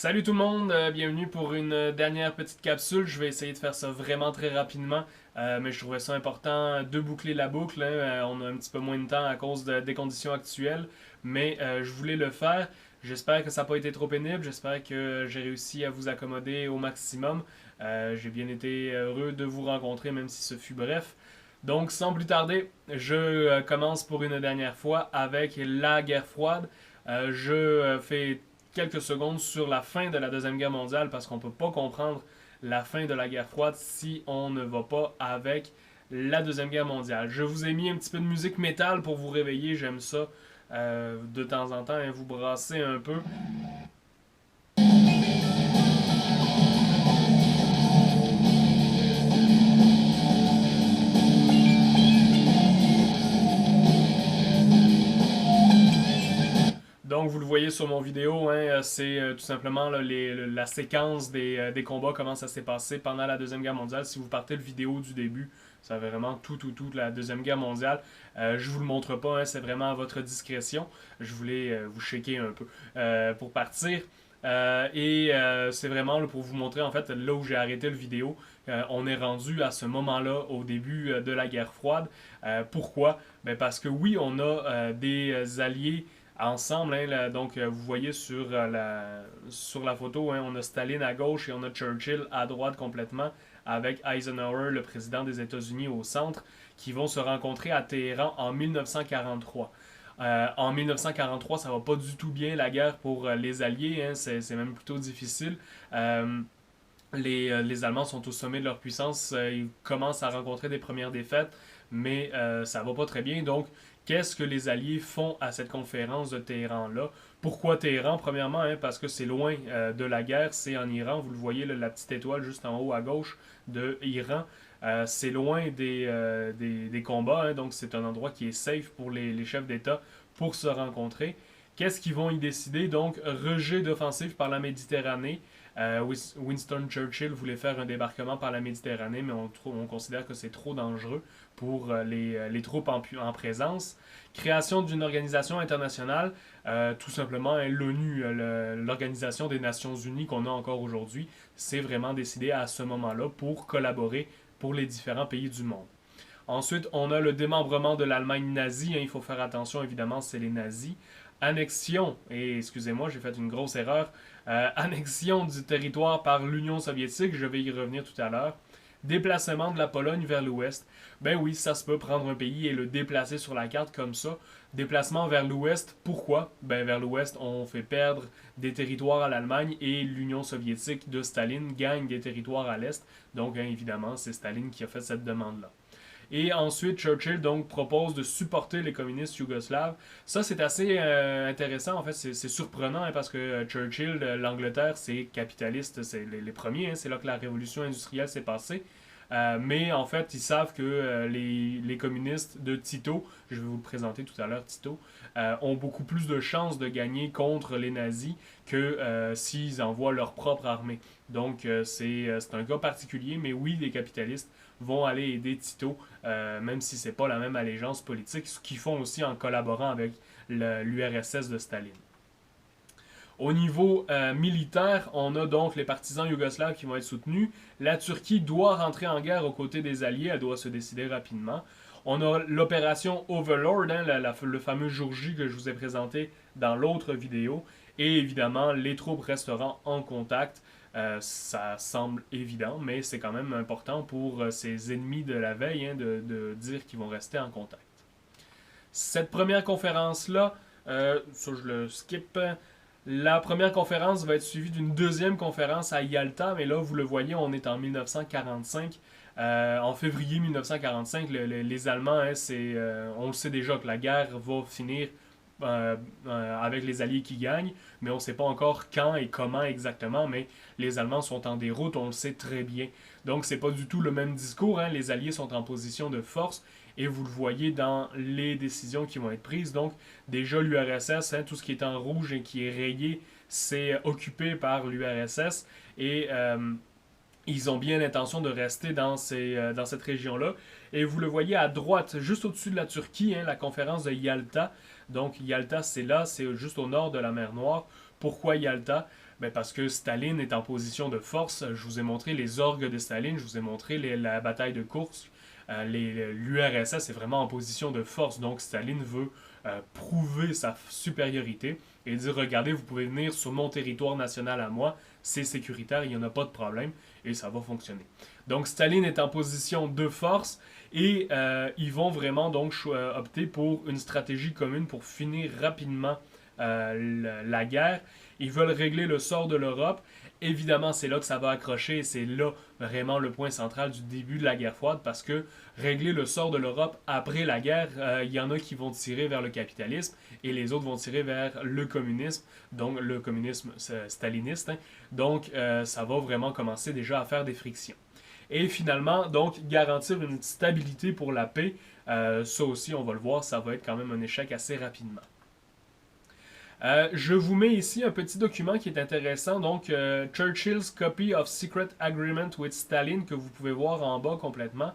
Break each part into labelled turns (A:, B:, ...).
A: Salut tout le monde, bienvenue pour une dernière petite capsule. Je vais essayer de faire ça vraiment très rapidement, mais je trouvais ça important de boucler la boucle, hein. On a un petit peu moins de temps à cause des conditions actuelles, mais je voulais le faire. J'espère que ça n'a pas été trop pénible, j'espère que j'ai réussi à vous accommoder au maximum. J'ai bien été heureux de vous rencontrer, même si ce fut bref. Donc, sans plus tarder, je commence pour une dernière fois avec la guerre froide. Je fais quelques secondes sur la fin de la Deuxième Guerre mondiale parce qu'on ne peut pas comprendre la fin de la guerre froide si on ne va pas avec la Deuxième Guerre mondiale. Je vous ai mis un petit peu de musique métal pour vous réveiller, j'aime ça de temps en temps, hein, vous brasser un peu. Donc, vous le voyez sur mon vidéo, hein, c'est tout simplement là, la séquence des combats, comment ça s'est passé pendant la Deuxième Guerre mondiale. Si vous partez le vidéo du début, ça va vraiment tout de la Deuxième Guerre mondiale. Je vous le montre pas, hein, c'est vraiment à votre discrétion. Je voulais vous shaker un peu pour partir. C'est vraiment là, pour vous montrer en fait là où j'ai arrêté le vidéo. On est rendu à ce moment-là au début de la guerre froide. Pourquoi? Ben parce que oui, on a des alliés ensemble. Hein, donc, vous voyez sur la photo, hein, on a Staline à gauche et on a Churchill à droite complètement, avec Eisenhower, le président des États-Unis, au centre, qui vont se rencontrer à Téhéran en 1943. En 1943, ça va pas du tout bien la guerre pour les Alliés, hein, c'est même plutôt difficile. Euh, les Allemands sont au sommet de leur puissance, ils commencent à rencontrer des premières défaites, mais ça va pas très bien. Donc, qu'est-ce que les Alliés font à cette conférence de Téhéran-là? Pourquoi Téhéran? Premièrement, hein, parce que c'est loin de la guerre, c'est en Iran. Vous le voyez, là, la petite étoile juste en haut à gauche de Iran. C'est loin des combats, hein, donc c'est un endroit qui est safe pour les chefs d'État pour se rencontrer. Qu'est-ce qu'ils vont y décider? Donc, rejet d'offensive par la Méditerranée. Winston Churchill voulait faire un débarquement par la Méditerranée, mais on considère que c'est trop dangereux pour les troupes en présence. Création d'une organisation internationale, tout simplement hein, l'ONU, l'Organisation des Nations Unies qu'on a encore aujourd'hui, c'est vraiment décidé à ce moment-là pour collaborer pour les différents pays du monde. Ensuite, on a le démembrement de l'Allemagne nazie. Hein, il faut faire attention, évidemment, c'est les nazis. Annexion, et excusez-moi, j'ai fait une grosse erreur. Annexion du territoire par l'Union soviétique, je vais y revenir tout à l'heure. Déplacement de la Pologne vers l'ouest. Ben oui, ça se peut prendre un pays et le déplacer sur la carte comme ça. Déplacement vers l'ouest, pourquoi? Ben vers l'ouest, on fait perdre des territoires à l'Allemagne et l'Union soviétique de Staline gagne des territoires à l'est. Donc hein, évidemment, c'est Staline qui a fait cette demande-là. Et ensuite, Churchill donc propose de supporter les communistes yougoslaves. Ça, c'est assez intéressant. En fait, c'est surprenant hein, parce que Churchill, l'Angleterre, c'est capitaliste, c'est les premiers. Hein, c'est là que la révolution industrielle s'est passée. Mais en fait, ils savent que les communistes de Tito, je vais vous le présenter tout à l'heure, Tito, ont beaucoup plus de chances de gagner contre les nazis que s'ils envoient leur propre armée. Donc, c'est un cas particulier, mais oui, les capitalistes vont aller aider Tito, même si c'est pas la même allégeance politique, ce qu'ils font aussi en collaborant avec l'URSS de Staline. Au niveau militaire, on a donc les partisans yougoslaves qui vont être soutenus. La Turquie doit rentrer en guerre aux côtés des Alliés, elle doit se décider rapidement. On a l'opération Overlord, hein, le fameux jour J que je vous ai présenté dans l'autre vidéo. Et évidemment, les troupes resteront en contact. Ça semble évident, mais c'est quand même important pour ces ennemis de la veille hein, de dire qu'ils vont rester en contact. Cette première conférence-là, ça je le skip. La première conférence va être suivie d'une deuxième conférence à Yalta, mais là, vous le voyez, on est en 1945. En février 1945, les Allemands, hein, on le sait déjà que la guerre va finir avec les Alliés qui gagnent, mais on ne sait pas encore quand et comment exactement, mais les Allemands sont en déroute, on le sait très bien. Donc c'est pas du tout le même discours, hein. Les Alliés sont en position de force, et vous le voyez dans les décisions qui vont être prises. Donc déjà l'URSS, hein, tout ce qui est en rouge et qui est rayé, c'est occupé par l'URSS, et ils ont bien l'intention de rester dans cette région-là. Et vous le voyez à droite, juste au-dessus de la Turquie, hein, la conférence de Yalta. Donc Yalta, c'est là, c'est juste au nord de la mer Noire. Pourquoi Yalta? Ben parce que Staline est en position de force. Je vous ai montré les orgues de Staline, je vous ai montré la bataille de Kursk. L'URSS est vraiment en position de force, donc Staline veut prouver sa supériorité et dire regardez, vous pouvez venir sur mon territoire national à moi, c'est sécuritaire, il n'y en a pas de problème et ça va fonctionner. Donc Staline est en position de force et ils vont vraiment donc opter pour une stratégie commune pour finir rapidement la guerre. Ils veulent régler le sort de l'Europe. Évidemment, c'est là que ça va accrocher et c'est là vraiment le point central du début de la guerre froide parce que régler le sort de l'Europe après la guerre, il y en a qui vont tirer vers le capitalisme et les autres vont tirer vers le communisme, donc le communisme staliniste. Hein. Donc, ça va vraiment commencer déjà à faire des frictions. Et finalement, donc, garantir une stabilité pour la paix, ça aussi, on va le voir, ça va être quand même un échec assez rapidement. Je vous mets ici un petit document qui est intéressant, donc Churchill's Copy of Secret Agreement with Stalin, que vous pouvez voir en bas complètement.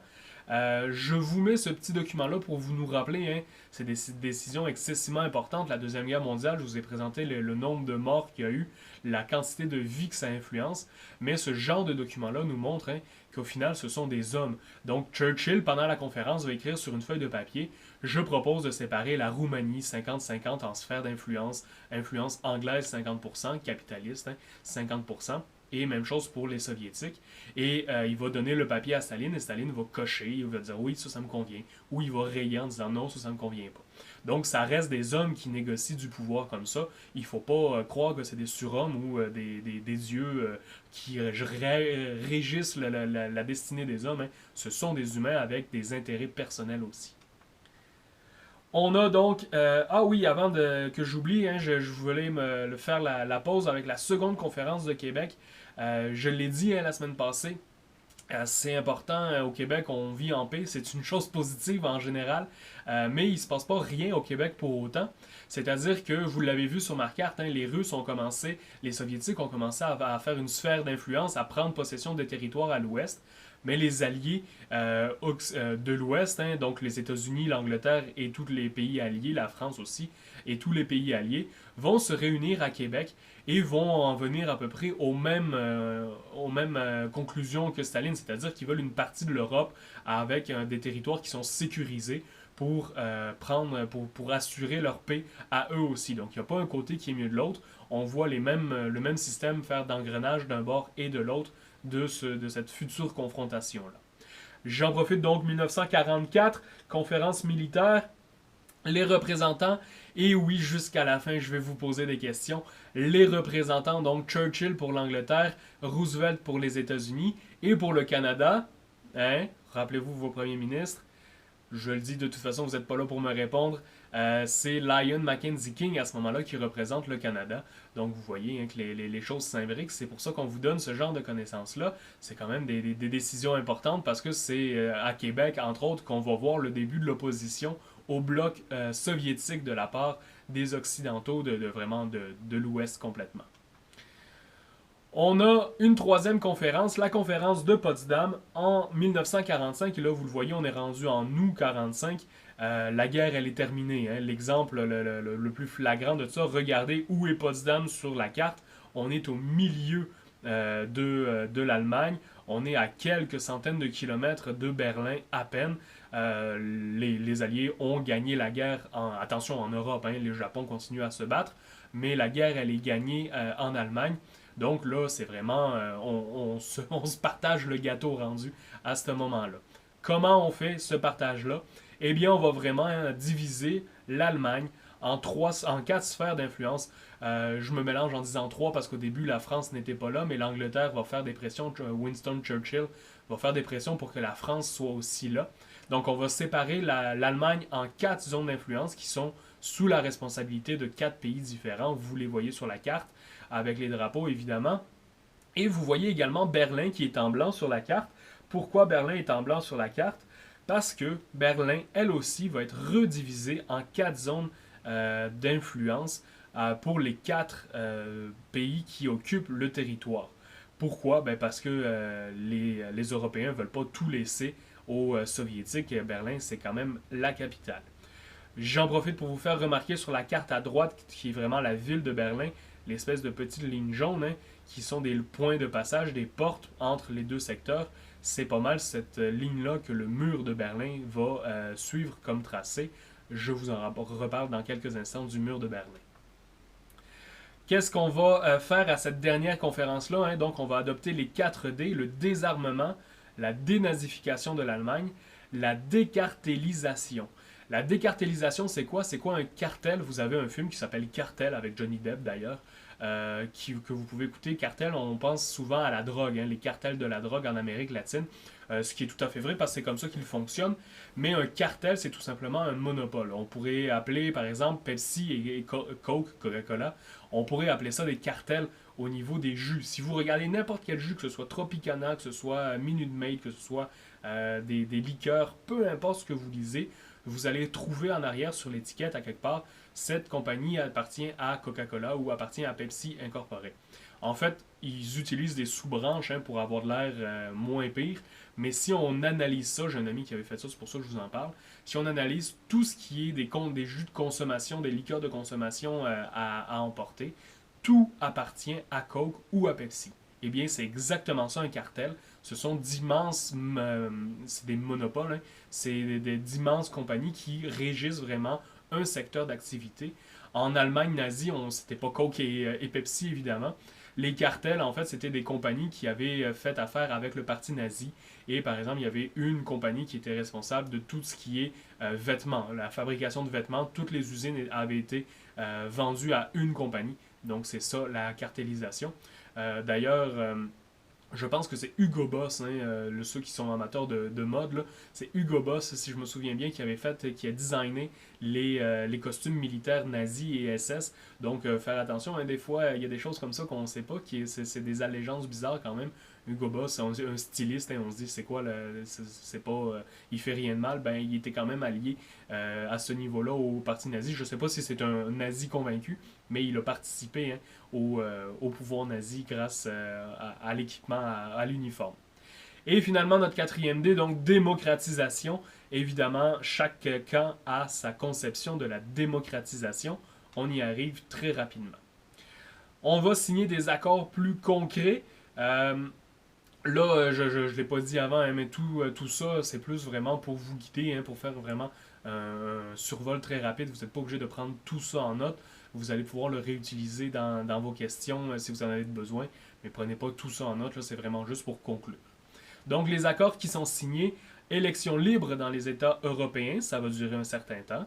A: Je vous mets ce petit document-là pour vous nous rappeler, hein, c'est des décisions excessivement importantes. La Deuxième Guerre mondiale, je vous ai présenté le nombre de morts qu'il y a eu, la quantité de vies que ça influence, mais ce genre de document-là nous montre hein, qu'au final, ce sont des hommes. Donc Churchill, pendant la conférence, va écrire sur une feuille de papier « Je propose de séparer la Roumanie 50-50 en sphère d'influence, influence anglaise 50%, capitaliste hein, 50%, et même chose pour les soviétiques. Et il va donner le papier à Staline et Staline va cocher, il va dire oui, ça me convient. Ou il va rayer en disant non, ça me convient pas. Donc ça reste des hommes qui négocient du pouvoir comme ça. Il ne faut pas croire que c'est des surhommes ou des dieux qui régissent la destinée des hommes. Hein. Ce sont des humains avec des intérêts personnels aussi. On a donc... ah oui, avant que j'oublie, hein, je voulais faire la pause avec la seconde conférence de Québec. Je l'ai dit hein, la semaine passée, c'est important au Québec, on vit en paix, c'est une chose positive en général, mais il ne se passe pas rien au Québec pour autant. C'est-à-dire que, vous l'avez vu sur ma carte, hein, les Russes ont commencé, les Soviétiques ont commencé à faire une sphère d'influence, à prendre possession des territoires à l'ouest. Mais les alliés de l'Ouest, hein, donc les États-Unis, l'Angleterre et tous les pays alliés, la France aussi, et tous les pays alliés, vont se réunir à Québec et vont en venir à peu près aux mêmes conclusions que Staline, c'est-à-dire qu'ils veulent une partie de l'Europe avec des territoires qui sont sécurisés pour assurer leur paix à eux aussi. Donc il n'y a pas un côté qui est mieux de l'autre. On voit le même système faire d'engrenage d'un bord et de l'autre de cette future confrontation-là. J'en profite donc 1944, conférence militaire, les représentants, et oui, jusqu'à la fin, je vais vous poser des questions. Les représentants, donc Churchill pour l'Angleterre, Roosevelt pour les États-Unis, et pour le Canada, hein, rappelez-vous vos premiers ministres, je le dis de toute façon, vous n'êtes pas là pour me répondre, c'est Lyon Mackenzie King à ce moment-là qui représente le Canada. Donc vous voyez hein, que les choses s'imbriquent, c'est pour ça qu'on vous donne ce genre de connaissances-là. C'est quand même des décisions importantes parce que c'est à Québec, entre autres, qu'on va voir le début de l'opposition au bloc soviétique de la part des Occidentaux, vraiment de l'Ouest complètement. On a une troisième conférence, la conférence de Potsdam en 1945. Et là, vous le voyez, on est rendu en août 1945. La guerre, elle est terminée. Hein. L'exemple le plus flagrant de ça, regardez où est Potsdam sur la carte. On est au milieu de l'Allemagne. On est à quelques centaines de kilomètres de Berlin à peine. Les Alliés ont gagné la guerre, attention en Europe, hein, le Japon continue à se battre, mais la guerre, elle est gagnée en Allemagne. Donc là, c'est vraiment, on se partage le gâteau rendu à ce moment-là. Comment on fait ce partage-là? Eh bien, on va vraiment diviser l'Allemagne en 4 sphères d'influence. Je me mélange en disant 3 parce qu'au début, la France n'était pas là, mais l'Angleterre va faire des pressions, Winston Churchill va faire des pressions pour que la France soit aussi là. Donc, on va séparer l'Allemagne en 4 zones d'influence qui sont sous la responsabilité de 4 pays différents. Vous les voyez sur la carte, avec les drapeaux évidemment. Et vous voyez également Berlin qui est en blanc sur la carte. Pourquoi Berlin est en blanc sur la carte? Parce que Berlin, elle aussi, va être redivisée en 4 zones d'influence pour les 4 pays qui occupent le territoire. Pourquoi? Ben parce que les Européens ne veulent pas tout laisser aux Soviétiques. Berlin, c'est quand même la capitale. J'en profite pour vous faire remarquer sur la carte à droite, qui est vraiment la ville de Berlin, l'espèce de petites lignes jaunes qui sont des points de passage, des portes entre les deux secteurs. C'est pas mal cette ligne-là que le mur de Berlin va suivre comme tracé. Je vous en reparle dans quelques instants du mur de Berlin. Qu'est-ce qu'on va faire à cette dernière conférence-là? Donc, on va adopter les 4 D, le désarmement, la dénazification de l'Allemagne, la décartélisation. La décartélisation, c'est quoi? C'est quoi un cartel? Vous avez un film qui s'appelle Cartel, avec Johnny Depp d'ailleurs, que vous pouvez écouter. Cartel, on pense souvent à la drogue, les cartels de la drogue en Amérique latine, ce qui est tout à fait vrai parce que c'est comme ça qu'il fonctionne. Mais un cartel, c'est tout simplement un monopole. On pourrait appeler, par exemple, Pepsi et Coke, Coca-Cola, on pourrait appeler ça des cartels au niveau des jus. Si vous regardez n'importe quel jus, que ce soit Tropicana, que ce soit Minute Maid, que ce soit des liqueurs, peu importe ce que vous lisez, vous allez trouver en arrière sur l'étiquette à quelque part, cette compagnie appartient à Coca-Cola ou appartient à Pepsi Incorporé. En fait, ils utilisent des sous-branches pour avoir de l'air moins pire, mais si on analyse ça, j'ai un ami qui avait fait ça, c'est pour ça que je vous en parle, si on analyse tout ce qui est des jus de consommation, des liqueurs de consommation à emporter, tout appartient à Coke ou à Pepsi. Eh bien, c'est exactement ça un cartel. Ce sont d'immenses, c'est des monopoles, c'est d'immenses compagnies qui régissent vraiment un secteur d'activité. En Allemagne nazie, c'était pas Coke et Pepsi évidemment. Les cartels, en fait, c'était des compagnies qui avaient fait affaire avec le parti nazi. Et par exemple, il y avait une compagnie qui était responsable de tout ce qui est vêtements, la fabrication de vêtements. Toutes les usines avaient été vendues à une compagnie. Donc c'est ça la cartélisation. D'ailleurs, je pense que c'est Hugo Boss, ceux qui sont amateurs de mode, c'est Hugo Boss, si je me souviens bien, qui a designé les costumes militaires nazis et SS. Donc, faire attention, des fois, il y a des choses comme ça qu'on ne sait pas, c'est des allégeances bizarres quand même. Hugo Boss, un styliste, on se dit, c'est quoi, c'est pas, il fait rien de mal, ben, il était quand même allié à ce niveau-là au parti nazi. Je ne sais pas si c'est un nazi convaincu, mais il a participé au pouvoir nazi grâce à l'équipement, à l'uniforme. Et finalement, notre 4e D, donc démocratisation. Évidemment, chaque camp a sa conception de la démocratisation. On y arrive très rapidement. On va signer des accords plus concrets. Là, je ne l'ai pas dit avant, mais tout ça, c'est plus vraiment pour vous guider, pour faire vraiment un survol très rapide. Vous n'êtes pas obligé de prendre tout ça en note. Vous allez pouvoir le réutiliser dans vos questions si vous en avez besoin. Mais prenez pas tout ça en note, c'est vraiment juste pour conclure. Donc, les accords qui sont signés, élections libres dans les États européens, ça va durer un certain temps.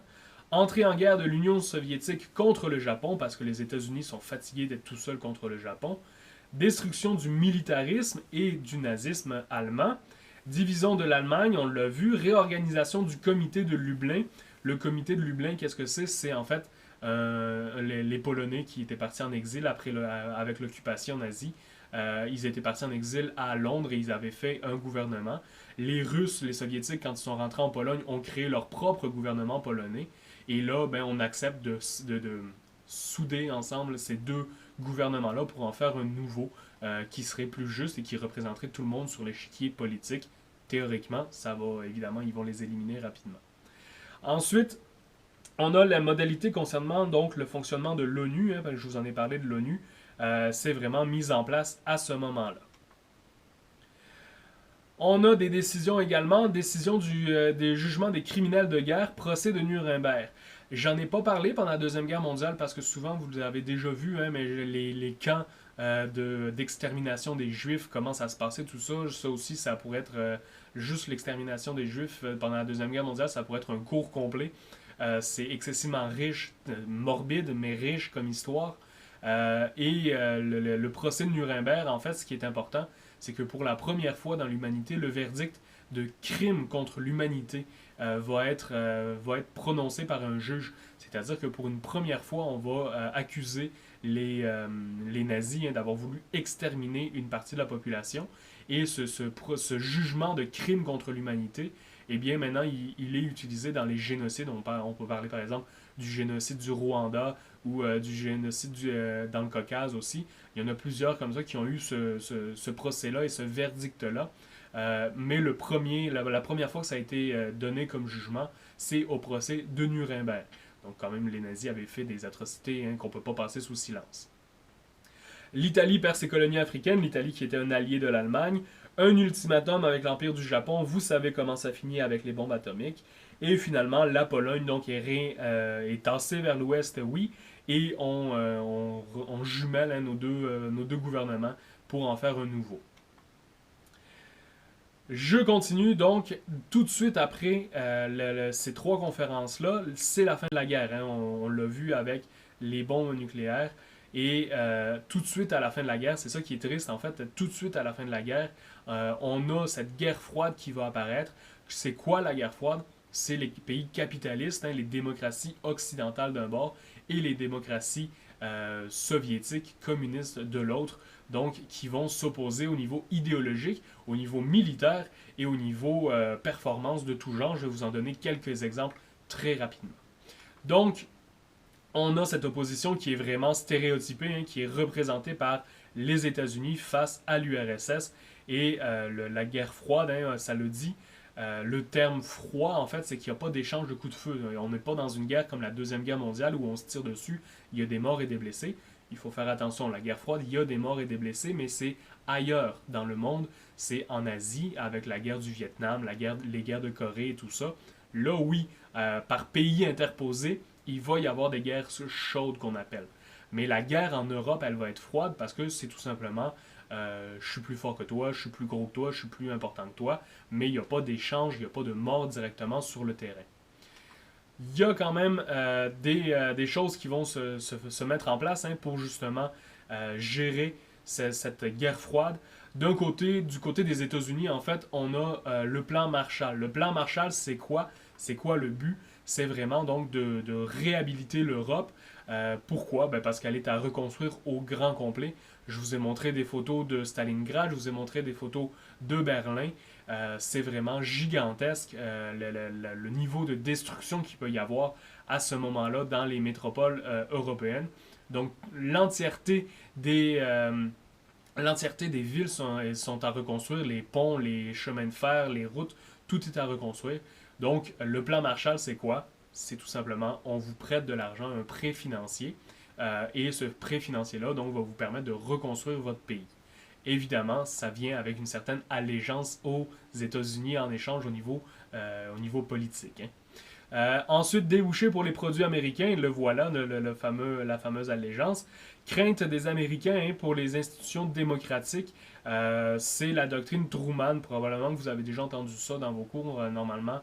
A: Entrée en guerre de l'Union soviétique contre le Japon, parce que les États-Unis sont fatigués d'être tout seuls contre le Japon. Destruction du militarisme et du nazisme allemand. Division de l'Allemagne, on l'a vu. Réorganisation du comité de Lublin. Le comité de Lublin, qu'est-ce que c'est? C'est en fait les Polonais qui étaient partis en exil avec l'occupation nazie. Ils étaient partis en exil à Londres et ils avaient fait un gouvernement. Les Russes, les Soviétiques, quand ils sont rentrés en Pologne, ont créé leur propre gouvernement polonais. Et là, on accepte de souder ensemble ces deux gouvernements-là pour en faire un nouveau qui serait plus juste et qui représenterait tout le monde sur l'échiquier politique. Théoriquement, ça va, évidemment, ils vont les éliminer rapidement. Ensuite, on a la modalité concernant donc le fonctionnement de l'ONU, je vous en ai parlé de l'ONU, c'est vraiment mis en place à ce moment-là. On a des décisions également, décision des jugements des criminels de guerre, procès de Nuremberg. J'en ai pas parlé pendant la Deuxième Guerre mondiale parce que souvent vous l'avez déjà vu, mais les camps d'extermination des Juifs, comment ça se passait, tout ça, ça aussi, ça pourrait être juste l'extermination des Juifs pendant la Deuxième Guerre mondiale, ça pourrait être un cours complet. C'est excessivement riche, morbide, mais riche comme histoire. Le procès de Nuremberg, en fait, ce qui est important, c'est que pour la première fois dans l'humanité, le verdict de crime contre l'humanité va être prononcé par un juge. C'est-à-dire que pour une première fois, on va accuser les nazis d'avoir voulu exterminer une partie de la population. Et ce jugement de crime contre l'humanité, eh bien maintenant, il est utilisé dans les génocides. On peut parler par exemple du génocide du Rwanda ou du génocide dans le Caucase aussi. Il y en a plusieurs comme ça qui ont eu ce procès-là et ce verdict-là. Mais la première fois que ça a été donné comme jugement, c'est au procès de Nuremberg. Donc quand même, les nazis avaient fait des atrocités qu'on ne peut pas passer sous silence. L'Italie perd ses colonies africaines, l'Italie qui était un allié de l'Allemagne. Un ultimatum avec l'Empire du Japon, vous savez comment ça finit avec les bombes atomiques. Et finalement, la Pologne donc, est tassée vers l'ouest, oui, et on jumelle hein, nos deux gouvernements pour en faire un nouveau. Je continue donc tout de suite après ces trois conférences-là, c'est la fin de la guerre. Hein. On l'a vu avec les bombes nucléaires. Et tout de suite à la fin de la guerre, c'est ça qui est triste en fait, tout de suite à la fin de la guerre, on a cette guerre froide qui va apparaître. C'est quoi la guerre froide? C'est les pays capitalistes, hein, les démocraties occidentales d'un bord et les démocraties soviétiques, communistes de l'autre, donc qui vont s'opposer au niveau idéologique, au niveau militaire et au niveau performance de tout genre. Je vais vous en donner quelques exemples très rapidement. Donc, on a cette opposition qui est vraiment stéréotypée, hein, qui est représentée par les États-Unis face à l'URSS et la guerre froide, hein, ça le dit. Le terme froid, en fait, c'est qu'il n'y a pas d'échange de coups de feu. On n'est pas dans une guerre comme la Deuxième Guerre mondiale où on se tire dessus, il y a des morts et des blessés. Il faut faire attention, la guerre froide, il y a des morts et des blessés, mais c'est ailleurs dans le monde. C'est en Asie, avec la guerre du Vietnam, les guerres de Corée et tout ça. Là, oui, par pays interposé, il va y avoir des guerres chaudes qu'on appelle. Mais la guerre en Europe, elle va être froide parce que c'est tout simplement je suis plus fort que toi, je suis plus gros que toi, je suis plus important que toi, mais il n'y a pas d'échange, il n'y a pas de mort directement sur le terrain. Il y a quand même des choses qui vont se mettre en place hein, pour justement gérer cette guerre froide. D'un côté, du côté des États-Unis, en fait, on a le plan Marshall. Le plan Marshall, c'est quoi? C'est quoi le but? C'est vraiment donc de réhabiliter l'Europe. Pourquoi? Ben parce qu'elle est à reconstruire au grand complet. Je vous ai montré des photos de Stalingrad, je vous ai montré des photos de Berlin. C'est vraiment gigantesque le niveau de destruction qu'il peut y avoir à ce moment-là dans les métropoles européennes. Donc l'entièreté des villes sont à reconstruire, les ponts, les chemins de fer, les routes, tout est à reconstruire. Donc le plan Marshall, c'est quoi? C'est tout simplement, on vous prête de l'argent, un prêt financier, et ce prêt financier-là donc, va vous permettre de reconstruire votre pays. Évidemment, ça vient avec une certaine allégeance aux États-Unis en échange au niveau politique. Hein. Ensuite, débouché pour les produits américains, le voilà, la fameuse allégeance. Crainte des Américains hein, pour les institutions démocratiques, c'est la doctrine Truman. Probablement que vous avez déjà entendu ça dans vos cours normalement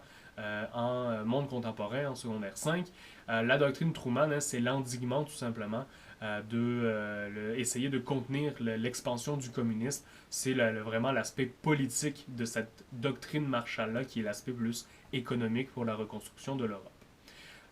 A: en monde contemporain, en secondaire 5. La doctrine Truman, hein, c'est l'endiguement tout simplement essayer de contenir l'expansion du communisme. C'est vraiment l'aspect politique de cette doctrine Marshall-là qui est l'aspect plus économique pour la reconstruction de l'Europe.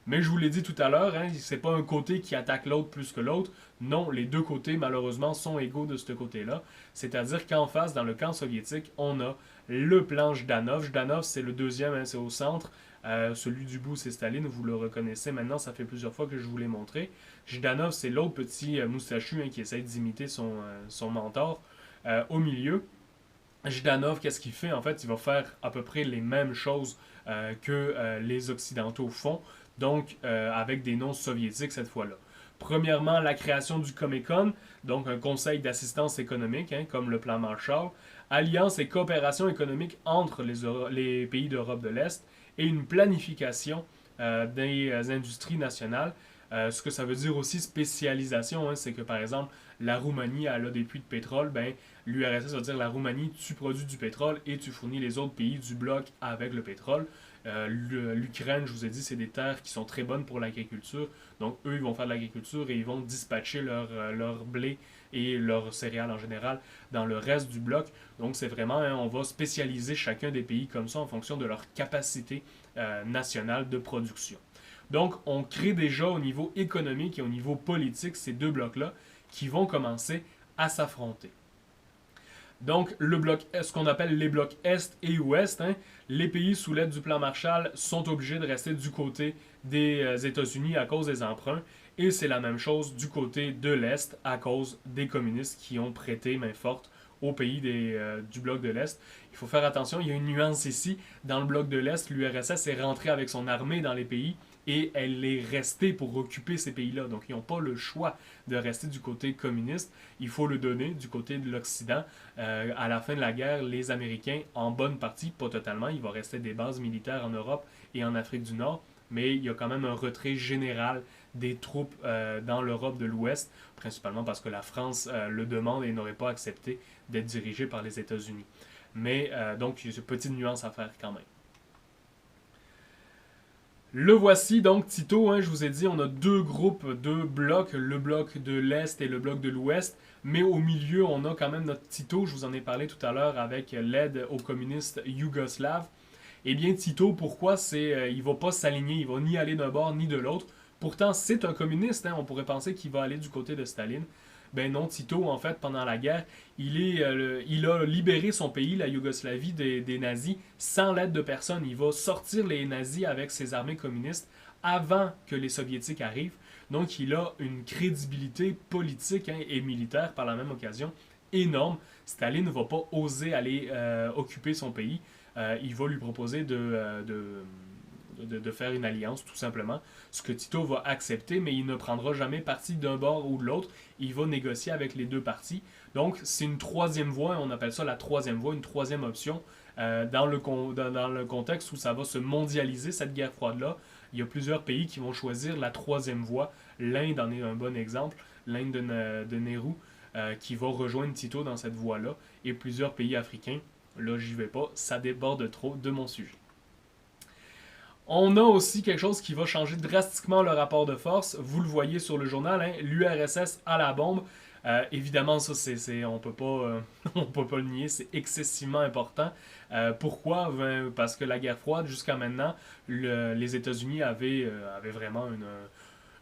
A: Mais je vous l'ai dit tout à l'heure, hein, c'est pas un côté qui attaque l'autre plus que l'autre. Non, les deux côtés, malheureusement, sont égaux de ce côté-là. C'est-à-dire qu'en face, dans le camp soviétique, on a le plan Jdanov. Jdanov, c'est le deuxième, hein, c'est au centre. Celui du bout, c'est Staline, vous le reconnaissez maintenant, ça fait plusieurs fois que je vous l'ai montré. Jdanov, c'est l'autre petit moustachu hein, qui essaie d'imiter son mentor. Au milieu, Jdanov, qu'est-ce qu'il fait? En fait, il va faire à peu près les mêmes choses que les Occidentaux font, donc avec des noms soviétiques cette fois-là. Premièrement, la création du Comecon, donc un conseil d'assistance économique, hein, comme le plan Marshall, alliance et coopération économique entre les pays d'Europe de l'Est, et une planification des industries nationales. Ce que ça veut dire aussi spécialisation, hein, c'est que par exemple, la Roumanie elle a des puits de pétrole, ben, l'URSS va dire la Roumanie, tu produis du pétrole et tu fournis les autres pays du bloc avec le pétrole. L'Ukraine, je vous ai dit, c'est des terres qui sont très bonnes pour l'agriculture. Donc, eux, ils vont faire de l'agriculture et ils vont dispatcher leur blé et leurs céréales en général dans le reste du bloc. Donc, c'est vraiment, hein, on va spécialiser chacun des pays comme ça en fonction de leur capacité nationale de production. Donc, on crée déjà au niveau économique et au niveau politique ces deux blocs-là qui vont commencer à s'affronter. Donc, le bloc, ce qu'on appelle les blocs Est et Ouest, hein, les pays sous l'aide du plan Marshall sont obligés de rester du côté des États-Unis à cause des emprunts. Et c'est la même chose du côté de l'Est à cause des communistes qui ont prêté main forte aux pays du bloc de l'Est. Il faut faire attention, il y a une nuance ici. Dans le bloc de l'Est, l'URSS est rentrée avec son armée dans les pays et elle est restée pour occuper ces pays-là. Donc, ils n'ont pas le choix de rester du côté communiste. Il faut le donner du côté de l'Occident. À la fin de la guerre, les Américains, en bonne partie, pas totalement, il va rester des bases militaires en Europe et en Afrique du Nord, mais il y a quand même un retrait général des troupes dans l'Europe de l'Ouest, principalement parce que la France le demande et n'aurait pas accepté d'être dirigée par les États-Unis. Mais donc, il y a une petite nuance à faire quand même. Le voici donc, Tito, hein, je vous ai dit, on a deux groupes, deux blocs, le bloc de l'Est et le bloc de l'Ouest, mais au milieu, on a quand même notre Tito, je vous en ai parlé tout à l'heure avec l'aide aux communistes yougoslaves. Eh bien, Tito, pourquoi il va pas s'aligner, il va ni aller d'un bord ni de l'autre. Pourtant, c'est un communiste, hein, on pourrait penser qu'il va aller du côté de Staline. Ben non, Tito, en fait, pendant la guerre, il a libéré son pays, la Yougoslavie, des nazis, sans l'aide de personne. Il va sortir les nazis avec ses armées communistes avant que les soviétiques arrivent. Donc, il a une crédibilité politique, hein, et militaire par la même occasion énorme. Staline ne va pas oser aller occuper son pays. Il va lui proposer de faire une alliance, tout simplement. Ce que Tito va accepter, mais il ne prendra jamais parti d'un bord ou de l'autre. Il va négocier avec les deux parties. Donc, c'est une troisième voie, on appelle ça la troisième voie, une troisième option, dans le contexte où ça va se mondialiser, cette guerre froide-là. Il y a plusieurs pays qui vont choisir la troisième voie. L'Inde en est un bon exemple, l'Inde de Nehru, qui va rejoindre Tito dans cette voie-là, et plusieurs pays africains. Là, j'y vais pas, ça déborde trop de mon sujet. On a aussi quelque chose qui va changer drastiquement le rapport de force. Vous le voyez sur le journal, hein, l'URSS à la bombe. Évidemment, ça, on peut pas, on peut pas le nier, c'est excessivement important. Pourquoi? Parce que la guerre froide, jusqu'à maintenant, les États-Unis avaient vraiment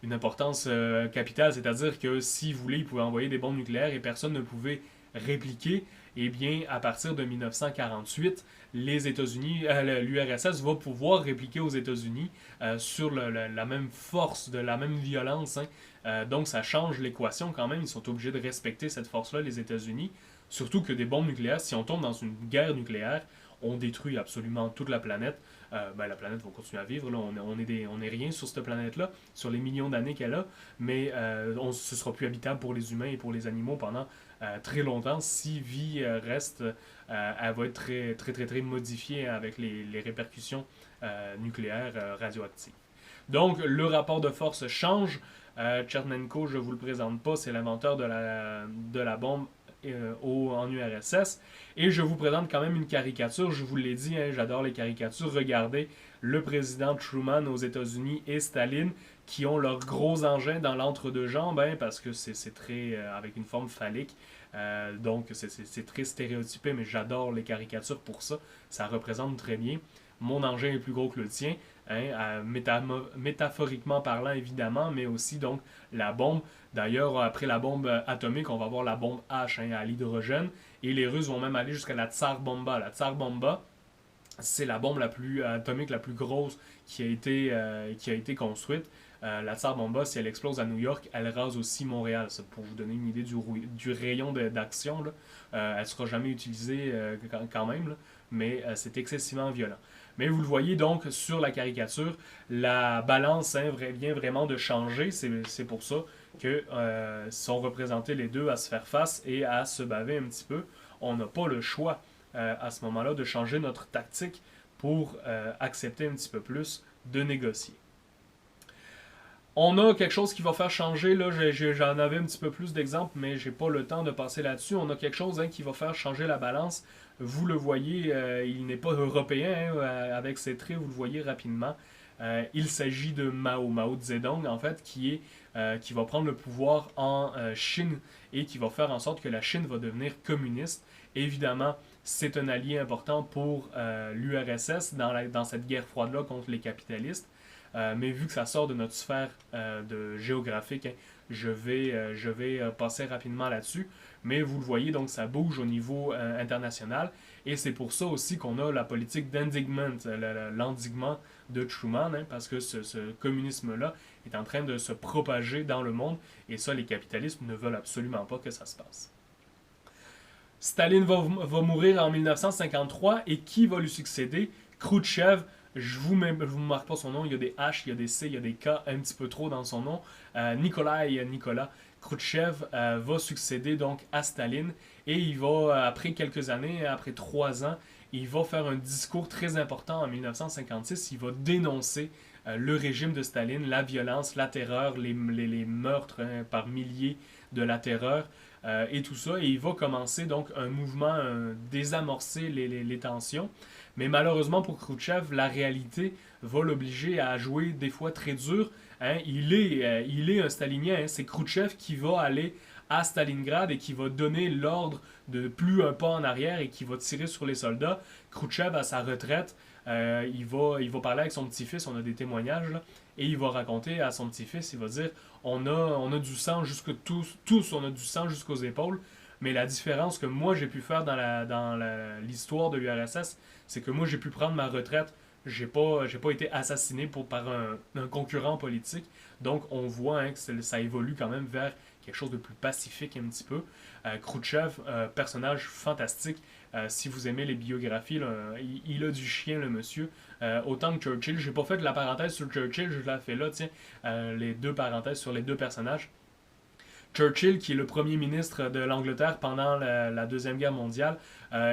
A: une importance capitale, c'est-à-dire que s'ils voulaient, ils pouvaient envoyer des bombes nucléaires et personne ne pouvait répliquer. Eh bien, à partir de 1948, les États-Unis, l'URSS va pouvoir répliquer aux États-Unis sur la même force, de la même violence. Hein. Donc, ça change l'équation quand même. Ils sont obligés de respecter cette force-là, les États-Unis. Surtout que des bombes nucléaires, si on tombe dans une guerre nucléaire, on détruit absolument toute la planète. La planète va continuer à vivre. Là. On est rien sur cette planète-là, sur les millions d'années qu'elle a, mais ce ne sera plus habitable pour les humains et pour les animaux pendant très longtemps. Si vie reste, elle va être très, très, très, très modifiée avec les répercussions nucléaires radioactives. Donc, le rapport de force change. Tchernenko, je ne vous le présente pas, c'est l'inventeur de la bombe en URSS. Et je vous présente quand même une caricature. Je vous l'ai dit, hein, j'adore les caricatures. Regardez le président Truman aux États-Unis et Staline qui ont leurs gros engins dans l'entre-deux-jambes, hein, parce que c'est très avec une forme phallique. Donc c'est très stéréotypé, mais j'adore les caricatures pour ça. Ça représente très bien. Mon engin est plus gros que le tien, hein, métaphoriquement parlant évidemment, mais aussi donc la bombe. D'ailleurs, après la bombe atomique, on va avoir la bombe H, hein, à l'hydrogène, et les Russes vont même aller jusqu'à la Tsar Bomba. La Tsar Bomba, c'est la bombe atomique la plus grosse qui a été construite. La Tsar Bomba, si elle explose à New York, elle rase aussi Montréal. C'est pour vous donner une idée du rayon d'action. Elle ne sera jamais utilisée quand même, là, mais c'est excessivement violent. Mais vous le voyez donc sur la caricature, la balance, hein, vient vraiment de changer. C'est pour ça que sont représentés les deux à se faire face et à se baver un petit peu. On n'a pas le choix à ce moment-là de changer notre tactique pour accepter un petit peu plus de négocier. On a quelque chose qui va faire changer, là, j'en avais un petit peu plus d'exemples, mais j'ai pas le temps de passer là-dessus. On a quelque chose, hein, qui va faire changer la balance. Vous le voyez, il n'est pas européen, hein, avec ses traits, vous le voyez rapidement. Il s'agit de Mao Zedong, en fait, qui va prendre le pouvoir en Chine et qui va faire en sorte que la Chine va devenir communiste. Évidemment, c'est un allié important pour l'URSS dans cette guerre froide-là contre les capitalistes. Mais vu que ça sort de notre sphère de géographique, hein, je vais passer rapidement là-dessus. Mais vous le voyez, donc ça bouge au niveau international. Et c'est pour ça aussi qu'on a la politique d'endiguement, l'endiguement de Truman, hein, parce que ce communisme-là est en train de se propager dans le monde. Et ça, les capitalistes ne veulent absolument pas que ça se passe. Staline va mourir en 1953 et qui va lui succéder? Khrouchtchev je vous marque pas son nom, il y a des H, il y a des C, il y a des K un petit peu trop dans son nom. Nicolas Khrouchtchev va succéder donc à Staline et il va, après quelques années, après 3 ans, il va faire un discours très important en 1956. Il va dénoncer le régime de Staline, la violence, la terreur, les meurtres par milliers de la terreur et tout ça. Et il va commencer donc un mouvement, désamorcer les tensions. Mais malheureusement pour Khrouchtchev, la réalité va l'obliger à jouer des fois très dur. Hein. Il est un stalinien. Hein. C'est Khrouchtchev qui va aller à Stalingrad et qui va donner l'ordre de plus un pas en arrière et qui va tirer sur les soldats. Khrouchtchev, à sa retraite, il va parler avec son petit-fils, on a des témoignages, là, et il va raconter à son petit-fils, il va dire, on a du sang jusque tous, on a du sang jusqu'aux épaules, mais la différence que moi j'ai pu faire dans l'histoire de l'URSS, c'est que moi j'ai pu prendre ma retraite, j'ai pas été assassiné par un concurrent politique, donc on voit hein, que ça évolue quand même vers quelque chose de plus pacifique un petit peu. Khrouchtchev, personnage fantastique. Si vous aimez les biographies, là, il a du chien, le monsieur. Autant que Churchill. J'ai pas fait de la parenthèse sur Churchill, je la fais là, tiens. Les deux parenthèses sur les deux personnages. Churchill, qui est le premier ministre de l'Angleterre pendant la Deuxième Guerre mondiale,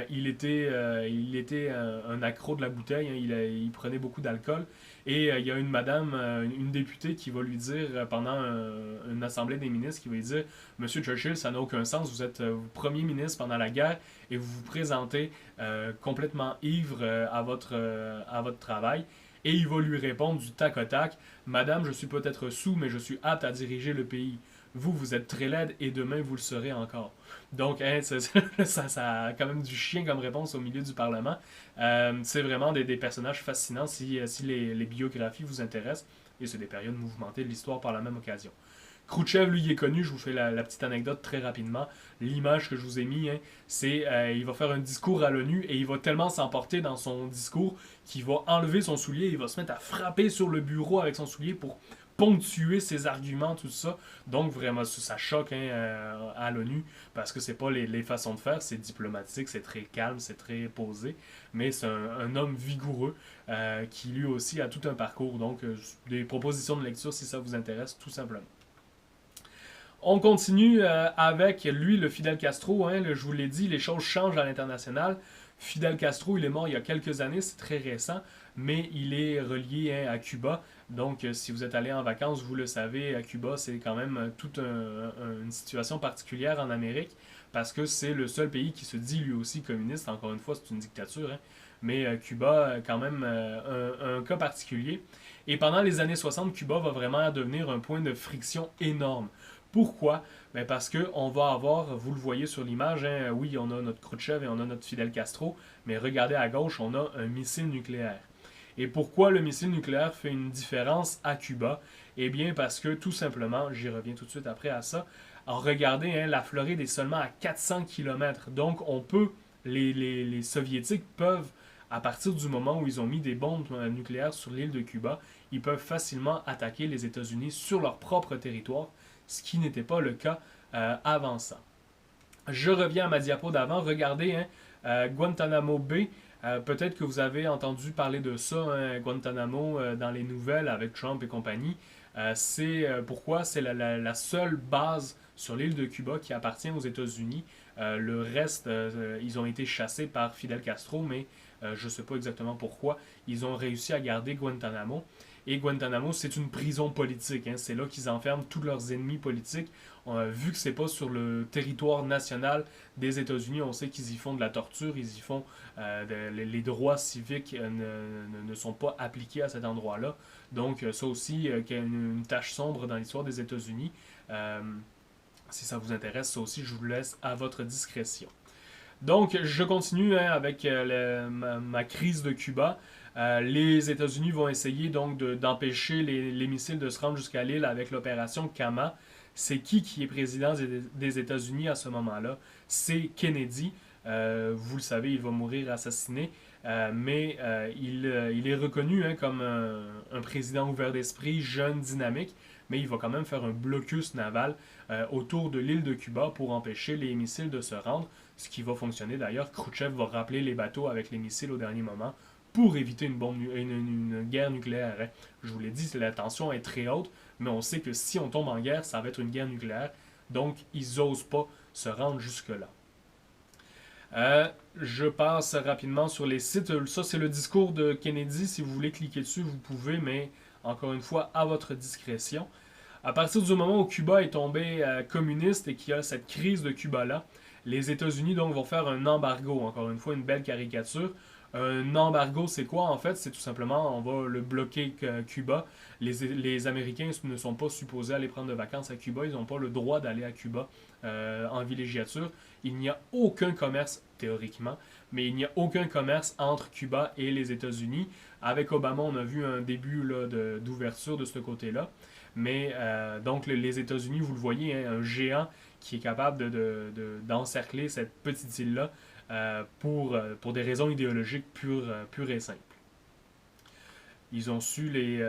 A: il était un accro de la bouteille, hein, il prenait beaucoup d'alcool. Et il y a une madame, une députée, qui va lui dire, pendant une assemblée des ministres, qui va lui dire Monsieur Churchill, ça n'a aucun sens, vous êtes premier ministre pendant la guerre et vous vous présentez complètement ivre à votre travail. Et il va lui répondre du tac au tac Madame, je suis peut-être sous, mais je suis apte à diriger le pays. Vous êtes très laide et demain vous le serez encore. Donc, hein, ça a quand même du chien comme réponse au milieu du Parlement. C'est vraiment des personnages fascinants si les biographies vous intéressent. Et c'est des périodes mouvementées de l'histoire par la même occasion. Khrouchtchev, lui, il est connu, je vous fais la petite anecdote très rapidement. L'image que je vous ai mis, hein, c'est il va faire un discours à l'ONU et il va tellement s'emporter dans son discours qu'il va enlever son soulier, il va se mettre à frapper sur le bureau avec son soulier pour ponctuer ses arguments, tout ça. Donc vraiment, ça choque hein, à l'ONU parce que c'est pas les façons de faire, c'est diplomatique, c'est très calme, c'est très posé, mais c'est un homme vigoureux qui lui aussi a tout un parcours. Donc des propositions de lecture si ça vous intéresse, tout simplement. On continue avec lui, le Fidel Castro. Hein, je vous l'ai dit, les choses changent à l'international. Fidel Castro, il est mort il y a quelques années, c'est très récent, mais il est relié hein, à Cuba. Donc, si vous êtes allé en vacances, vous le savez, à Cuba, c'est quand même toute une situation particulière en Amérique, parce que c'est le seul pays qui se dit lui aussi communiste. Encore une fois, c'est une dictature, hein. Mais Cuba, quand même, un cas particulier. Et pendant les années 60, Cuba va vraiment devenir un point de friction énorme. Pourquoi? Ben parce qu'on va avoir, vous le voyez sur l'image, hein, oui, on a notre Khrouchtchev et on a notre Fidel Castro, mais regardez à gauche, on a un missile nucléaire. Et pourquoi le missile nucléaire fait une différence à Cuba? Eh bien, parce que tout simplement, j'y reviens tout de suite après à ça, regardez, hein, la Floride est seulement à 400 km. Donc, les Soviétiques peuvent, à partir du moment où ils ont mis des bombes nucléaires sur l'île de Cuba, ils peuvent facilement attaquer les États-Unis sur leur propre territoire, ce qui n'était pas le cas avant ça. Je reviens à ma diapo d'avant. Regardez, hein, Guantanamo Bay. Peut-être que vous avez entendu parler de ça, hein, Guantanamo, dans les nouvelles avec Trump et compagnie. Pourquoi c'est la seule base sur l'île de Cuba qui appartient aux États-Unis. Le reste, ils ont été chassés par Fidel Castro, mais je ne sais pas exactement pourquoi. Ils ont réussi à garder Guantanamo. Et Guantanamo, c'est une prison politique. Hein. C'est là qu'ils enferment tous leurs ennemis politiques. Vu que c'est pas sur le territoire national des États-Unis, on sait qu'ils y font de la torture, ils y font les droits civiques ne sont pas appliqués à cet endroit-là. Donc ça aussi, qui est une tache sombre dans l'histoire des États-Unis. Si ça vous intéresse, ça aussi, je vous laisse à votre discrétion. Donc, je continue hein, avec ma crise de Cuba. Les États-Unis vont essayer donc d'empêcher les missiles de se rendre jusqu'à l'île avec l'opération Kama. C'est qui est président des États-Unis à ce moment-là? C'est Kennedy. Vous le savez, il va mourir assassiné. Mais il est reconnu hein, comme un président ouvert d'esprit, jeune, dynamique, mais il va quand même faire un blocus naval autour de l'île de Cuba pour empêcher les missiles de se rendre, ce qui va fonctionner d'ailleurs. Khrouchtchev va rappeler les bateaux avec les missiles au dernier moment pour éviter une guerre nucléaire. Hein. Je vous l'ai dit, la tension est très haute, mais on sait que si on tombe en guerre, ça va être une guerre nucléaire. Donc, ils n'osent pas se rendre jusque-là. Je passe rapidement sur les sites. Ça, c'est le discours de Kennedy. Si vous voulez cliquer dessus, vous pouvez, mais encore une fois, à votre discrétion. À partir du moment où Cuba est tombé communiste et qu'il y a cette crise de Cuba-là, les États-Unis donc vont faire un embargo. Encore une fois, une belle caricature. Un embargo, c'est quoi en fait? C'est tout simplement, on va le bloquer Cuba. Les Américains ne sont pas supposés aller prendre de vacances à Cuba. Ils n'ont pas le droit d'aller à Cuba en villégiature. Il n'y a aucun commerce, théoriquement, mais il n'y a aucun commerce entre Cuba et les États-Unis. Avec Obama, on a vu un début d'ouverture de ce côté-là. Mais donc les États-Unis, vous le voyez, hein, un géant qui est capable d'encercler cette petite île-là pour des raisons idéologiques pures et simples. Ils ont su les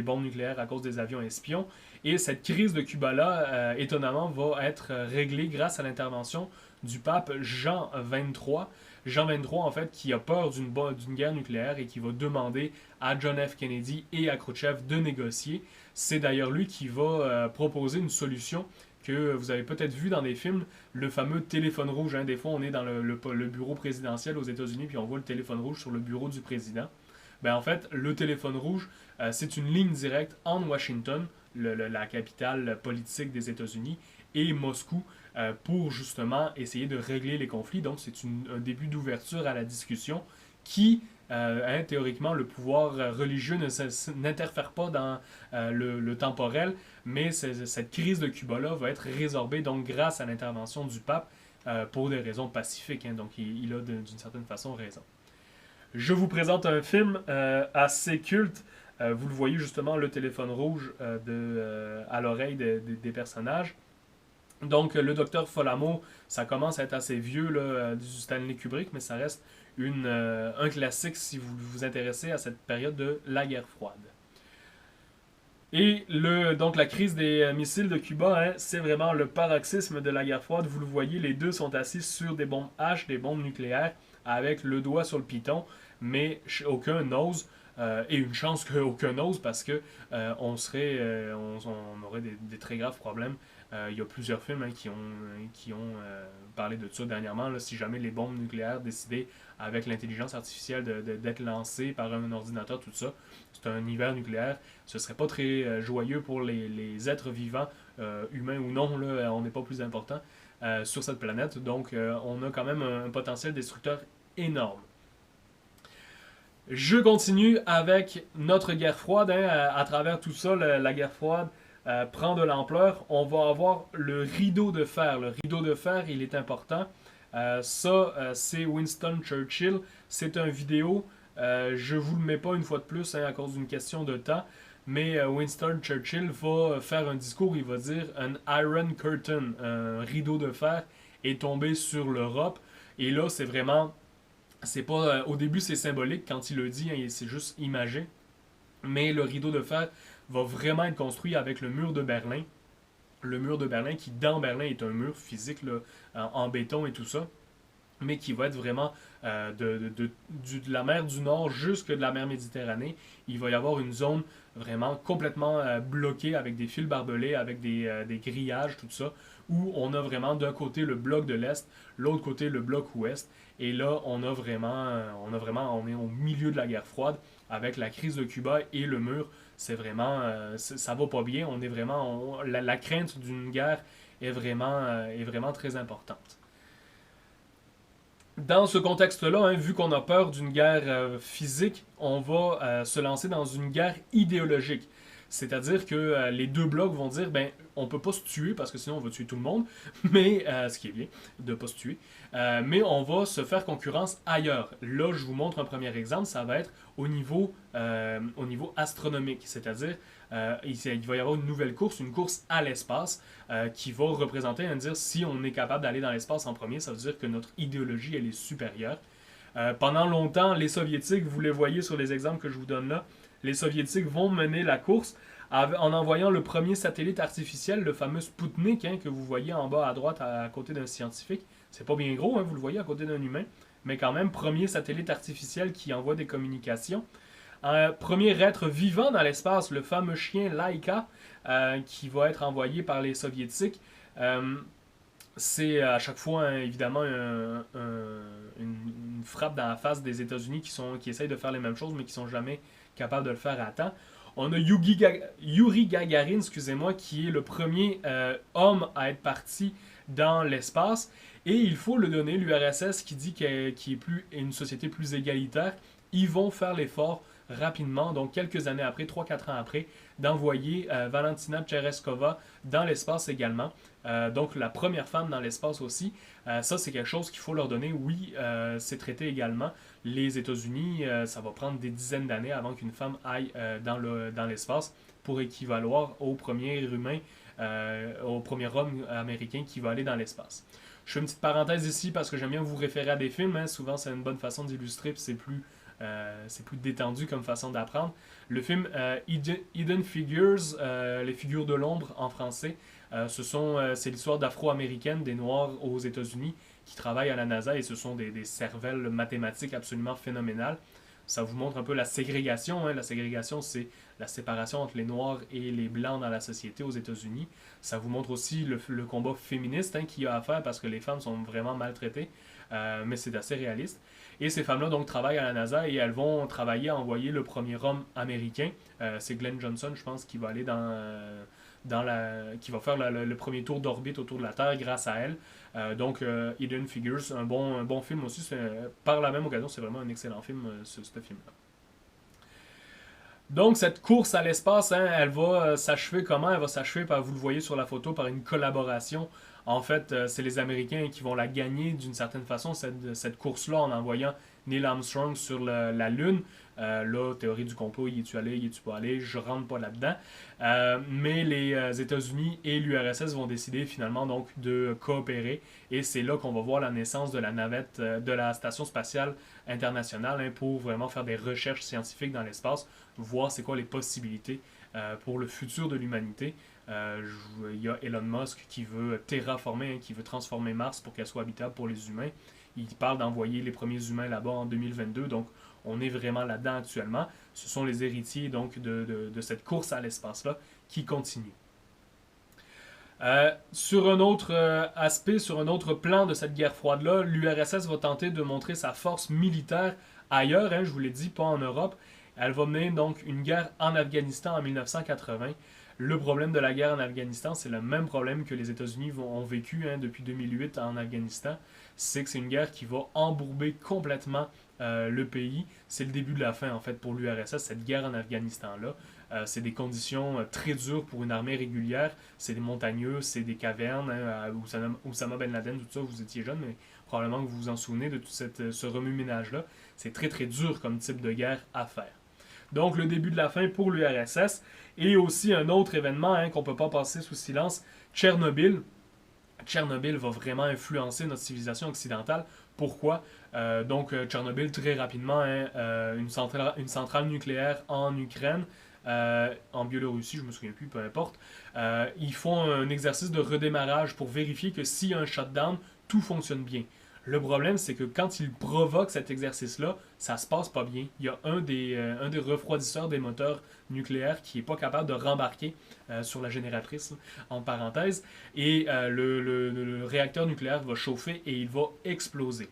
A: bombes nucléaires à cause des avions espions. Et cette crise de Cuba-là, étonnamment, va être réglée grâce à l'intervention du pape Jean XXIII. Jean XXIII, en fait, qui a peur d'une guerre nucléaire et qui va demander à John F. Kennedy et à Khrouchtchev de négocier. C'est d'ailleurs lui qui va proposer une solution que vous avez peut-être vu dans des films, le fameux téléphone rouge. Hein. Des fois, on est dans le bureau présidentiel aux États-Unis, puis on voit le téléphone rouge sur le bureau du président. Ben, en fait, le téléphone rouge, c'est une ligne directe entre Washington, la capitale politique des États-Unis, et Moscou, pour justement essayer de régler les conflits. Donc, c'est un début d'ouverture à la discussion qui, théoriquement, le pouvoir religieux n'interfère pas dans le temporel, mais cette crise de Cuba-là va être résorbée donc grâce à l'intervention du pape pour des raisons pacifiques. Hein, donc, il a d'une certaine façon raison. Je vous présente un film assez culte. Vous le voyez justement, le téléphone rouge à l'oreille des personnages. Donc, le docteur Folamo, ça commence à être assez vieux là, du Stanley Kubrick, mais ça reste un classique si vous vous intéressez à cette période de la guerre froide. Et donc la crise des missiles de Cuba, hein, c'est vraiment le paroxysme de la guerre froide. Vous le voyez, les deux sont assis sur des bombes H, des bombes nucléaires, avec le doigt sur le piton, mais aucun n'ose. Et une chance qu'aucun n'ose parce que on aurait des très graves problèmes. Il y a plusieurs films hein, qui ont parlé de ça dernièrement. Là, si jamais les bombes nucléaires décidaient avec l'intelligence artificielle d'être lancées par un ordinateur, tout ça, c'est un hiver nucléaire. Ce serait pas très joyeux pour les êtres vivants, humains ou non, là, on n'est pas plus important sur cette planète. Donc on a quand même un potentiel destructeur énorme. Je continue avec notre guerre froide. Hein, à travers tout ça, la guerre froide prend de l'ampleur. On va avoir le rideau de fer. Le rideau de fer, il est important. C'est Winston Churchill. C'est une vidéo. Je ne vous le mets pas une fois de plus hein, à cause d'une question de temps. Mais Winston Churchill va faire un discours. Il va dire « An Iron Curtain », un rideau de fer, est tombé sur l'Europe. Et là, c'est vraiment... C'est pas, au début, c'est symbolique quand il le dit, hein, c'est juste imagé. Mais le rideau de fer va vraiment être construit avec le mur de Berlin. Le mur de Berlin qui, dans Berlin, est un mur physique là, en béton et tout ça. Mais qui va être vraiment de la mer du Nord jusque de la mer Méditerranée. Il va y avoir une zone vraiment complètement bloquée avec des fils barbelés, avec des grillages, tout ça, où on a vraiment d'un côté le bloc de l'Est, l'autre côté le bloc Ouest. Et là, on est au milieu de la guerre froide avec la crise de Cuba et le mur. C'est vraiment, ça va pas bien. On est vraiment, la crainte d'une guerre est vraiment très importante. Dans ce contexte-là, hein, vu qu'on a peur d'une guerre physique, on va se lancer dans une guerre idéologique. C'est-à-dire que les deux blocs vont dire, ben, on peut pas se tuer parce que sinon on va tuer tout le monde, mais ce qui est bien de pas se tuer, mais on va se faire concurrence ailleurs. Là, je vous montre un premier exemple, ça va être au niveau astronomique, c'est-à-dire il va y avoir une nouvelle course, une course à l'espace qui va représenter, dire si on est capable d'aller dans l'espace en premier, ça veut dire que notre idéologie elle est supérieure. Pendant longtemps, les Soviétiques, vous les voyez sur les exemples que je vous donne là, les Soviétiques vont mener la course en envoyant le premier satellite artificiel, le fameux Sputnik, hein, que vous voyez en bas à droite à côté d'un scientifique. C'est pas bien gros, hein, vous le voyez à côté d'un humain, mais quand même, premier satellite artificiel qui envoie des communications. Un premier être vivant dans l'espace, le fameux chien Laika, qui va être envoyé par les soviétiques. C'est à chaque fois, hein, évidemment, une frappe dans la face des États-Unis qui essayent de faire les mêmes choses, mais qui sont jamais capables de le faire à temps. On a Yuri Gagarin, excusez-moi, qui est le premier homme à être parti dans l'espace. Et il faut le donner, l'URSS qui dit qu'il est une société plus égalitaire, ils vont faire l'effort rapidement, donc quelques années après, 3-4 ans après, d'envoyer Valentina Tereshkova dans l'espace également. Donc la première femme dans l'espace aussi. Ça, c'est quelque chose qu'il faut leur donner. Oui, c'est traité également. Les États-Unis, ça va prendre des dizaines d'années avant qu'une femme aille dans l'espace pour équivaloir au premier humain, au premier homme américain qui va aller dans l'espace. Je fais une petite parenthèse ici parce que j'aime bien vous référer à des films. Hein. Souvent, c'est une bonne façon d'illustrer, puis c'est plus détendu comme façon d'apprendre. Le film Hidden Figures, les figures de l'ombre en français, c'est l'histoire d'Afro-Américaines, des Noirs aux États-Unis qui travaillent à la NASA et ce sont des cervelles mathématiques absolument phénoménales. Ça vous montre un peu la ségrégation. Hein. La ségrégation, c'est la séparation entre les Noirs et les Blancs dans la société aux États-Unis. Ça vous montre aussi le combat féministe hein, qu'il y a à faire parce que les femmes sont vraiment maltraitées, mais c'est assez réaliste. Et ces femmes-là donc travaillent à la NASA et elles vont travailler à envoyer le premier homme américain. C'est Glenn Johnson, je pense, qui va aller qui va faire le premier tour d'orbite autour de la Terre grâce à elle. Donc, Hidden Figures, un bon film aussi. Par la même occasion, c'est vraiment un excellent film, ce film-là. Donc, cette course à l'espace, hein, elle va s'achever comment? Elle va s'achever, vous le voyez sur la photo, par une collaboration. En fait, c'est les Américains qui vont la gagner d'une certaine façon, cette course-là, en envoyant Neil Armstrong sur la Lune. Là, théorie du complot, y es-tu allé, y es-tu pas allé? Je rentre pas là-dedans. Mais les États-Unis et l'URSS vont décider finalement donc de coopérer. Et c'est là qu'on va voir la naissance de la navette de la Station spatiale internationale hein, pour vraiment faire des recherches scientifiques dans l'espace, voir c'est quoi les possibilités pour le futur de l'humanité. Il y a Elon Musk qui veut terraformer, hein, qui veut transformer Mars pour qu'elle soit habitable pour les humains. Il parle d'envoyer les premiers humains là-bas en 2022, donc on est vraiment là-dedans actuellement. Ce sont les héritiers donc de cette course à l'espace-là qui continue. Sur un autre aspect, sur un autre plan de cette guerre froide-là, l'URSS va tenter de montrer sa force militaire ailleurs, hein, je vous l'ai dit, pas en Europe. Elle va mener donc une guerre en Afghanistan en 1980. Le problème de la guerre en Afghanistan, c'est le même problème que les États-Unis ont vécu hein, depuis 2008 en Afghanistan. C'est que c'est une guerre qui va embourber complètement le pays. C'est le début de la fin en fait pour l'URSS, cette guerre en Afghanistan-là. C'est des conditions très dures pour une armée régulière. C'est des montagneux, c'est des cavernes. Hein, Oussama Ben Laden, tout ça, vous étiez jeune, mais probablement que vous vous en souvenez de tout ce remue-ménage-là. C'est très très dur comme type de guerre à faire. Donc le début de la fin pour l'URSS. Et aussi un autre événement hein, qu'on ne peut pas passer sous silence, Tchernobyl. Tchernobyl va vraiment influencer notre civilisation occidentale. Pourquoi? Donc Tchernobyl, très rapidement, hein, une centrale nucléaire en Ukraine, en Biélorussie, je me souviens plus, peu importe. Ils font un exercice de redémarrage pour vérifier que s'il y a un shutdown, tout fonctionne bien. Le problème, c'est que quand ils provoquent cet exercice-là, ça se passe pas bien. Il y a un des refroidisseurs des moteurs nucléaires qui est pas capable de rembarquer sur la génératrice, en parenthèse, et le réacteur nucléaire va chauffer et il va exploser.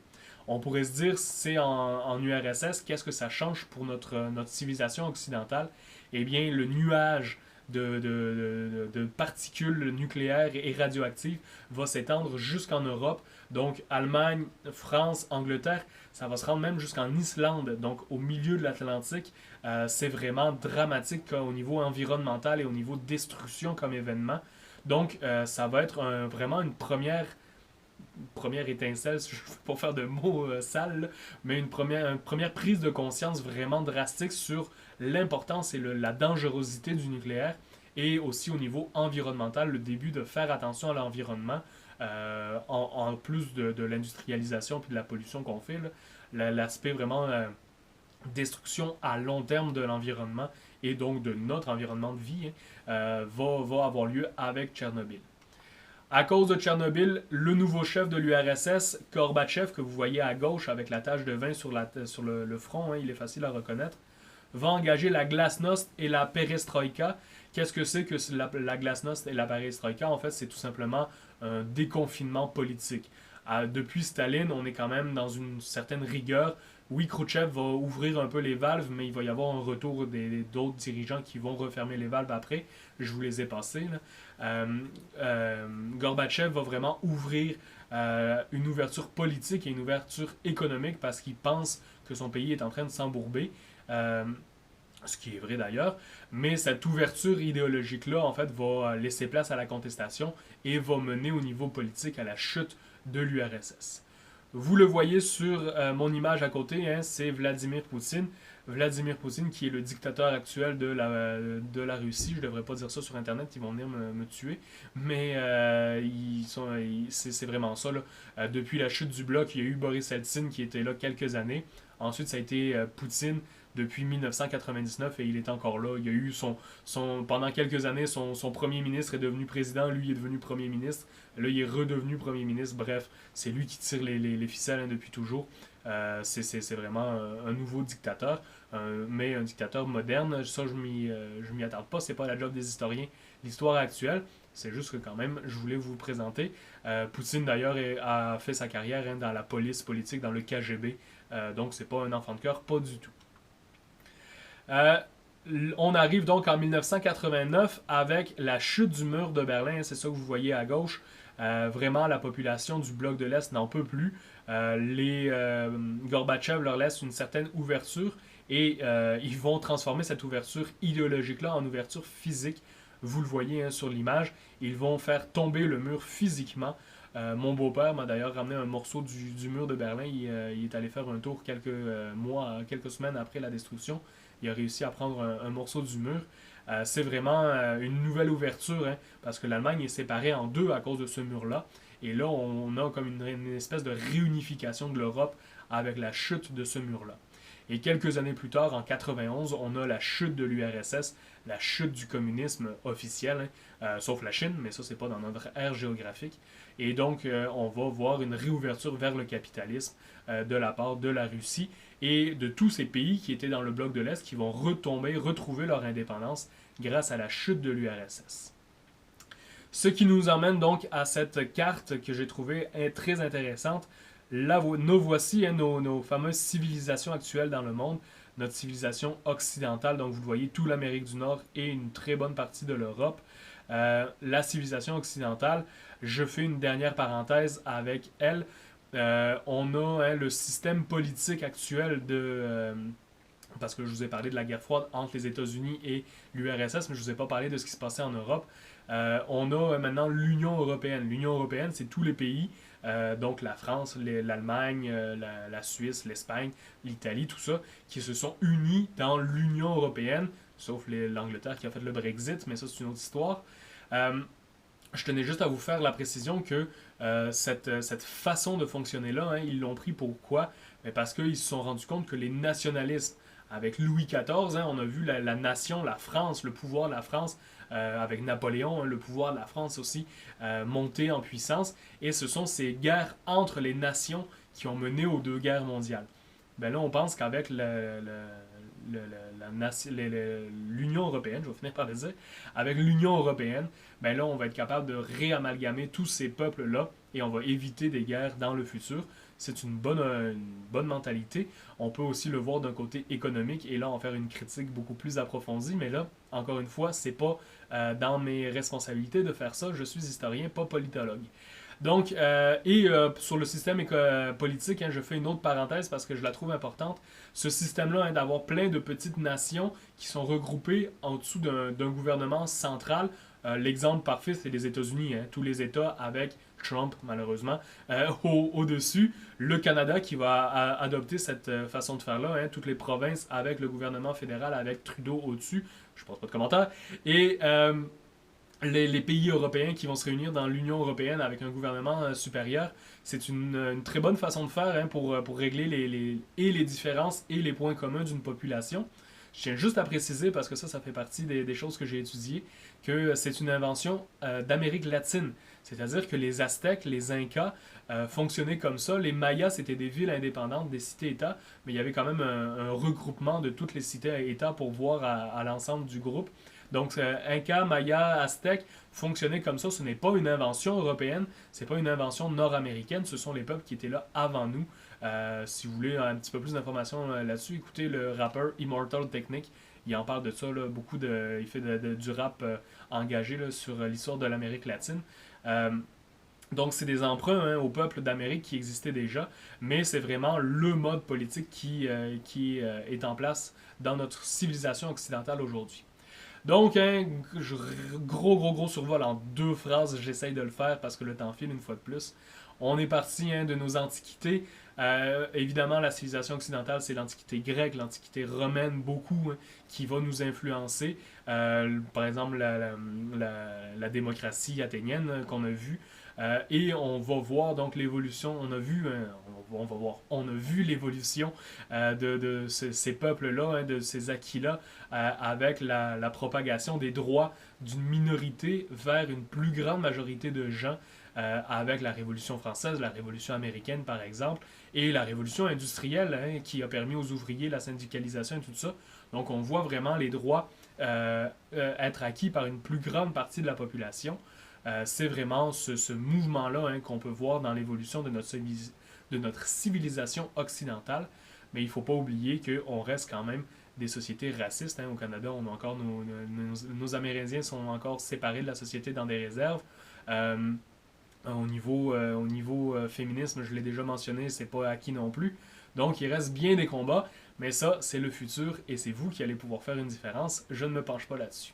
A: On pourrait se dire, c'est en URSS, qu'est-ce que ça change pour notre civilisation occidentale? Eh bien, le nuage de particules nucléaires et radioactives va s'étendre jusqu'en Europe. Donc, Allemagne, France, Angleterre, ça va se rendre même jusqu'en Islande, donc au milieu de l'Atlantique. C'est vraiment dramatique au niveau environnemental et au niveau de destruction comme événement. Donc, ça va être vraiment une première étincelle, je ne veux pas faire de mots sales, mais une première prise de conscience vraiment drastique sur l'importance et la dangerosité du nucléaire et aussi au niveau environnemental, le début de faire attention à l'environnement en plus de l'industrialisation et de la pollution qu'on fait. L'aspect vraiment destruction à long terme de l'environnement et donc de notre environnement de vie, va avoir lieu avec Tchernobyl. À cause de Tchernobyl, le nouveau chef de l'URSS, Gorbatchev, que vous voyez à gauche avec la tache de vin sur le front, il est facile à reconnaître, va engager la glasnost et la perestroïka. Qu'est-ce que c'est que la glasnost et la perestroïka? En fait, c'est tout simplement un déconfinement politique. Depuis Staline, on est quand même dans une certaine rigueur. Oui, Khrouchtchev va ouvrir un peu les valves, mais il va y avoir un retour d'autres dirigeants qui vont refermer les valves après. Je vous les ai passés. Gorbatchev va vraiment ouvrir une ouverture politique et une ouverture économique parce qu'il pense que son pays est en train de s'embourber. Ce qui est vrai d'ailleurs, mais cette ouverture idéologique-là, en fait, va laisser place à la contestation et va mener au niveau politique à la chute de l'URSS. Vous le voyez sur mon image à côté, c'est Vladimir Poutine. Vladimir Poutine qui est le dictateur actuel de la Russie. Je ne devrais pas dire ça sur Internet, ils vont venir me tuer. Mais c'est vraiment ça. Là. Depuis la chute du bloc, il y a eu Boris Eltsine qui était là quelques années. Ensuite, ça a été Poutine depuis 1999 et il est encore là. Il y a eu pendant quelques années, son premier ministre est devenu président, lui est devenu premier ministre. Là, il est redevenu premier ministre. Bref, c'est lui qui tire les ficelles depuis toujours. C'est vraiment un nouveau dictateur, mais un dictateur moderne. Ça, je m'y attarde pas. C'est pas la job des historiens. L'histoire actuelle, c'est juste que quand même, je voulais vous le présenter. Poutine, d'ailleurs, a fait sa carrière dans la police politique, dans le KGB. Donc, c'est pas un enfant de cœur, pas du tout. On arrive donc en 1989 avec la chute du mur de Berlin, c'est ça que vous voyez à gauche. Vraiment, la population du bloc de l'Est n'en peut plus. Gorbatchev leur laisse une certaine ouverture et ils vont transformer cette ouverture idéologique-là en ouverture physique. Vous le voyez sur l'image. Ils vont faire tomber le mur physiquement. Mon beau-père m'a d'ailleurs ramené un morceau du mur de Berlin. Il est allé faire un tour quelques semaines après la destruction. Il a réussi à prendre un morceau du mur. C'est vraiment une nouvelle ouverture, parce que l'Allemagne est séparée en deux à cause de ce mur-là. Et là, on a comme une espèce de réunification de l'Europe avec la chute de ce mur-là. Et quelques années plus tard, en 91, on a la chute de l'URSS, la chute du communisme officiel, sauf la Chine, mais ça, c'est pas dans notre ère géographique. Et donc, on va voir une réouverture vers le capitalisme de la part de la Russie et de tous ces pays qui étaient dans le bloc de l'Est qui vont retrouver leur indépendance grâce à la chute de l'URSS. Ce qui nous emmène donc à cette carte que j'ai trouvée très intéressante. Nous voici nos fameuses civilisations actuelles dans le monde, notre civilisation occidentale, donc vous le voyez, toute l'Amérique du Nord et une très bonne partie de l'Europe. La civilisation occidentale, je fais une dernière parenthèse avec elle. On a le système politique actuel parce que je vous ai parlé de la guerre froide entre les États-Unis et l'URSS, mais je ne vous ai pas parlé de ce qui se passait en Europe. On a maintenant l'Union européenne. L'Union européenne, c'est tous les pays, donc la France, l'Allemagne, la Suisse, l'Espagne, l'Italie, tout ça, qui se sont unis dans l'Union européenne, sauf l'Angleterre qui a fait le Brexit, mais ça c'est une autre histoire. Je tenais juste à vous faire la précision que cette façon de fonctionner-là, ils l'ont pris pourquoi? Parce qu'ils se sont rendus compte que les nationalistes, avec Louis XIV, on a vu la nation, la France, le pouvoir de la France, avec Napoléon, le pouvoir de la France aussi, monter en puissance. Et ce sont ces guerres entre les nations qui ont mené aux deux guerres mondiales. Là, on pense qu'avec l'Union européenne, je vais finir par le dire, avec l'Union européenne, là, on va être capable de réamalgamer tous ces peuples-là et on va éviter des guerres dans le futur. C'est une bonne mentalité. On peut aussi le voir d'un côté économique et là, en faire une critique beaucoup plus approfondie. Mais là, encore une fois, c'est pas dans mes responsabilités de faire ça. Je suis historien, pas politologue. Donc, sur le système politique, je fais une autre parenthèse parce que je la trouve importante. Ce système-là, d'avoir plein de petites nations qui sont regroupées en dessous d'un gouvernement central. L'exemple parfait, c'est les États-Unis. Tous les États avec Trump, malheureusement, au-dessus. Le Canada qui va adopter cette façon de faire-là. Toutes les provinces avec le gouvernement fédéral, avec Trudeau au-dessus. Je ne pose pas de commentaires. Et les pays européens qui vont se réunir dans l'Union européenne avec un gouvernement supérieur. C'est une très bonne façon de faire pour régler les différences et les points communs d'une population. Je tiens juste à préciser, parce que ça fait partie des choses que j'ai étudiées, que c'est une invention d'Amérique latine. C'est-à-dire que les Aztèques, les Incas fonctionnaient comme ça. Les Mayas, c'était des villes indépendantes, des cités-États, mais il y avait quand même un regroupement de toutes les cités-États pour voir à l'ensemble du groupe. Donc, Inca, Maya, Aztèques fonctionnaient comme ça. Ce n'est pas une invention européenne, c'est pas une invention nord-américaine. Ce sont les peuples qui étaient là avant nous. Si vous voulez un petit peu plus d'informations là-dessus, écoutez le rappeur Immortal Technique. Il en parle de ça, là, il fait du rap engagé là, sur l'histoire de l'Amérique latine. Euh, donc, c'est des emprunts au peuple d'Amérique qui existaient déjà, mais c'est vraiment le mode politique qui est en place dans notre civilisation occidentale aujourd'hui. Donc, gros survol en 2 phrases, j'essaye de le faire parce que le temps file une fois de plus. On est parti de nos antiquités. Évidemment, la civilisation occidentale, c'est l'antiquité grecque, l'antiquité romaine, beaucoup, qui va nous influencer. Par exemple, la démocratie athénienne qu'on a vue. Et on va voir donc l'évolution, on a vu l'évolution de ces peuples-là, de ces acquis-là, avec la propagation des droits d'une minorité vers une plus grande majorité de gens, avec la Révolution française, la Révolution américaine par exemple, et la Révolution industrielle qui a permis aux ouvriers la syndicalisation et tout ça. Donc on voit vraiment les droits être acquis par une plus grande partie de la population. C'est vraiment ce mouvement-là qu'on peut voir dans l'évolution de notre civilisation occidentale. Mais il ne faut pas oublier qu'on reste quand même des sociétés racistes. Au Canada, on a encore nos Amérindiens sont encore séparés de la société dans des réserves. Au niveau féminisme, je l'ai déjà mentionné, c'est pas acquis non plus. Donc il reste bien des combats, mais ça, c'est le futur et c'est vous qui allez pouvoir faire une différence. Je ne me penche pas là-dessus.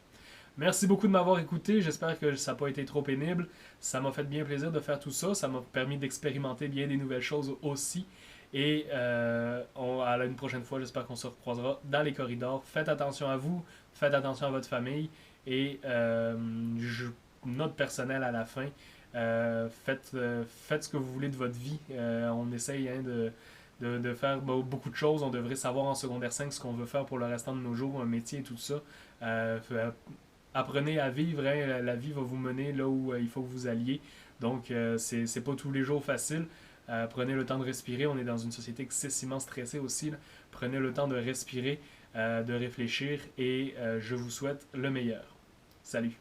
A: Merci beaucoup de m'avoir écouté. J'espère que ça n'a pas été trop pénible. Ça m'a fait bien plaisir de faire tout ça. Ça m'a permis d'expérimenter bien des nouvelles choses aussi. Et à une prochaine fois, j'espère qu'on se recroisera dans les corridors. Faites attention à vous, faites attention à votre famille et note personnelle à la fin. Faites ce que vous voulez de votre vie. On essaye de faire beaucoup de choses. On devrait savoir en secondaire 5 ce qu'on veut faire pour le restant de nos jours, un métier et tout ça. Apprenez à vivre, la vie va vous mener là où il faut que vous alliez. Donc, c'est pas tous les jours facile. Prenez le temps de respirer. On est dans une société excessivement stressée aussi. Là. Prenez le temps de respirer, de réfléchir et je vous souhaite le meilleur. Salut!